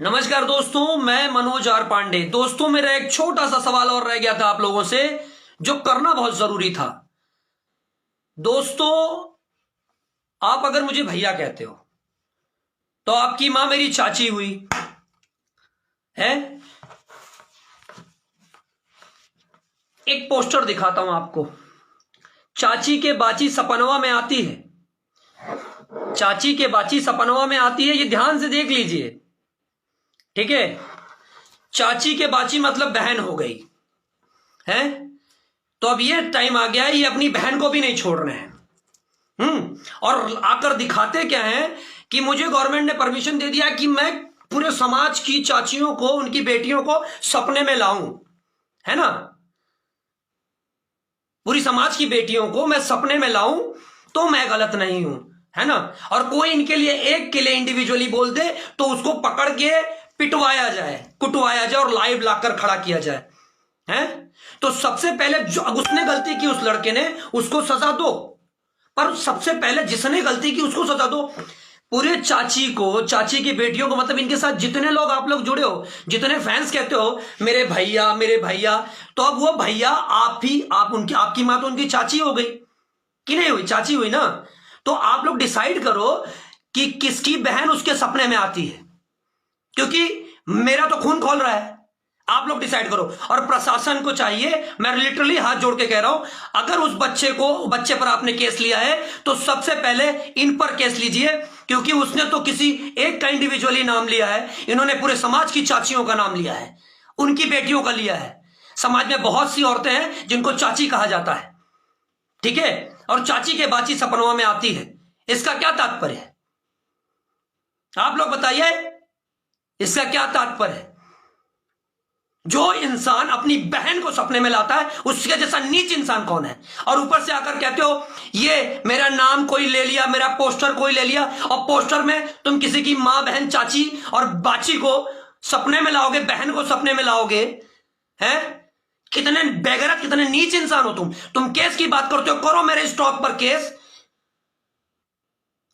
नमस्कार दोस्तों, मैं मनोज आर पांडे। दोस्तों, मेरा एक छोटा सा सवाल और रह गया था आप लोगों से, जो करना बहुत जरूरी था। दोस्तों, आप अगर मुझे भैया कहते हो तो आपकी मां मेरी चाची हुई है। एक पोस्टर दिखाता हूं आपको। चाची के बाची सपनवा में आती है। चाची के बाची सपनवा में आती है, ये ध्यान से देख लीजिए, ठीक है। चाची के बाची मतलब बहन हो गई है। तो अब ये टाइम आ गया है, ये अपनी बहन को भी नहीं छोड़ रहे हैं। और आकर दिखाते क्या है कि मुझे गवर्नमेंट ने परमिशन दे दिया कि मैं पूरे समाज की चाचियों को, उनकी बेटियों को सपने में लाऊं, है ना। पूरी समाज की बेटियों को मैं सपने में लाऊं तो मैं गलत नहीं हूं, है ना। और कोई इनके लिए, एक के लिए इंडिविजुअली बोल दे तो उसको पकड़ के पिटवाया जाए, कुटवाया जाए और लाइव लाकर खड़ा किया जाए, हैं। तो सबसे पहले जो उसने गलती की, उस लड़के ने, उसको सजा दो। पर सबसे पहले जिसने गलती की उसको सजा दो। पूरे चाची को, चाची की बेटियों को, मतलब इनके साथ जितने लोग आप लोग जुड़े हो, जितने फैंस कहते हो मेरे भैया मेरे भैया, तो अब वो भैया आप उनकी, आपकी मां तो उनकी चाची हो गई कि नहीं हुई? चाची हुई ना। तो आप लोग डिसाइड करो कि किसकी बहन उसके सपने में आती है, क्योंकि मेरा तो खून खोल रहा है। आप लोग डिसाइड करो। और प्रशासन को चाहिए, मैं लिटरली हाथ जोड़ के कह रहा हूं, अगर उस बच्चे पर आपने केस लिया है तो सबसे पहले इन पर केस लीजिए, क्योंकि उसने तो किसी एक का इंडिविजुअली नाम लिया है, इन्होंने पूरे समाज की चाचियों का नाम लिया है, उनकी बेटियों का लिया है। समाज में बहुत सी औरतें हैं जिनको चाची कहा जाता है, ठीक है। और चाची के बाची सपनों में आती है, इसका क्या तात्पर्य है? आप लोग बताइए, इसका क्या तात्पर्य है? जो इंसान अपनी बहन को सपने में लाता है, उसके जैसा नीच इंसान कौन है? और ऊपर से आकर कहते हो ये मेरा नाम कोई ले लिया, मेरा पोस्टर कोई ले लिया, और पोस्टर में तुम किसी की मां, बहन, चाची और बाची को सपने में लाओगे, बहन को सपने में लाओगे, हैं? कितने बेगैरत, कितने नीच इंसान हो तुम केस की बात करते हो, करो मेरे स्टॉक पर case.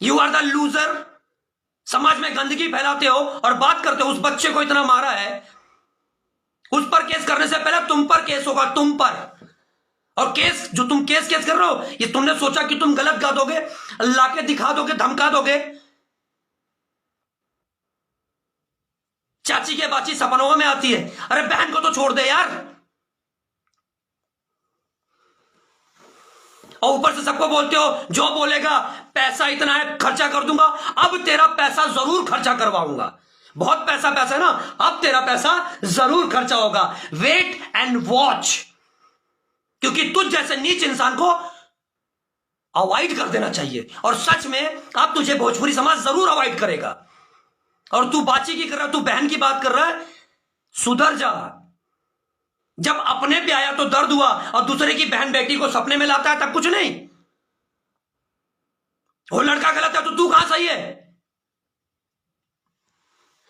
You are the loser. समाज में गंदगी फैलाते हो और बात करते हो उस बच्चे को इतना मारा है, उस पर केस करने से पहले तुम पर केस होगा, तुम पर। और केस जो तुम केस कर रहे हो, ये तुमने सोचा कि तुम गलत गा दोगे, लाके दिखा दोगे, धमका दोगे। चाची के बाची सपनों में आती है, अरे बहन को तो छोड़ दे यार। और ऊपर से सबको बोलते हो जो बोलेगा पैसा इतना है खर्चा कर दूंगा। अब तेरा पैसा जरूर खर्चा करवाऊंगा, बहुत पैसा है ना, अब तेरा पैसा जरूर खर्चा होगा। वेट एंड वॉच, क्योंकि तुझ जैसे नीच इंसान को अवॉइड कर देना चाहिए। और सच में अब तुझे भोजपुरी समाज जरूर अवॉइड करेगा। और तू बाची की कर रहा है, तू बहन की बात कर रहा है, सुधर जा। जब अपने पे आया तो दर्द हुआ, और दूसरे की बहन बेटी को सपने में लाता है तब कुछ नहीं। वो लड़का गलत है तो तू कहां सही है?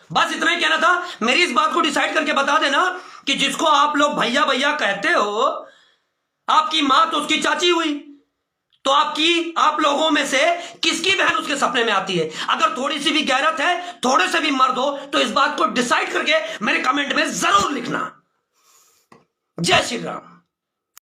बस इतना ही कहना था। मेरी इस बात को डिसाइड करके बता देना कि जिसको आप लोग भैया भैया कहते हो, आपकी मां तो उसकी चाची हुई, तो आप लोगों में से किसकी बहन उसके सपने में आती है? अगर थोड़ी सी भी गैरत है, थोड़े से भी मर्द हो, तो इस बात को डिसाइड करके मेरे कमेंट में जरूर लिखना। जय श्री राम।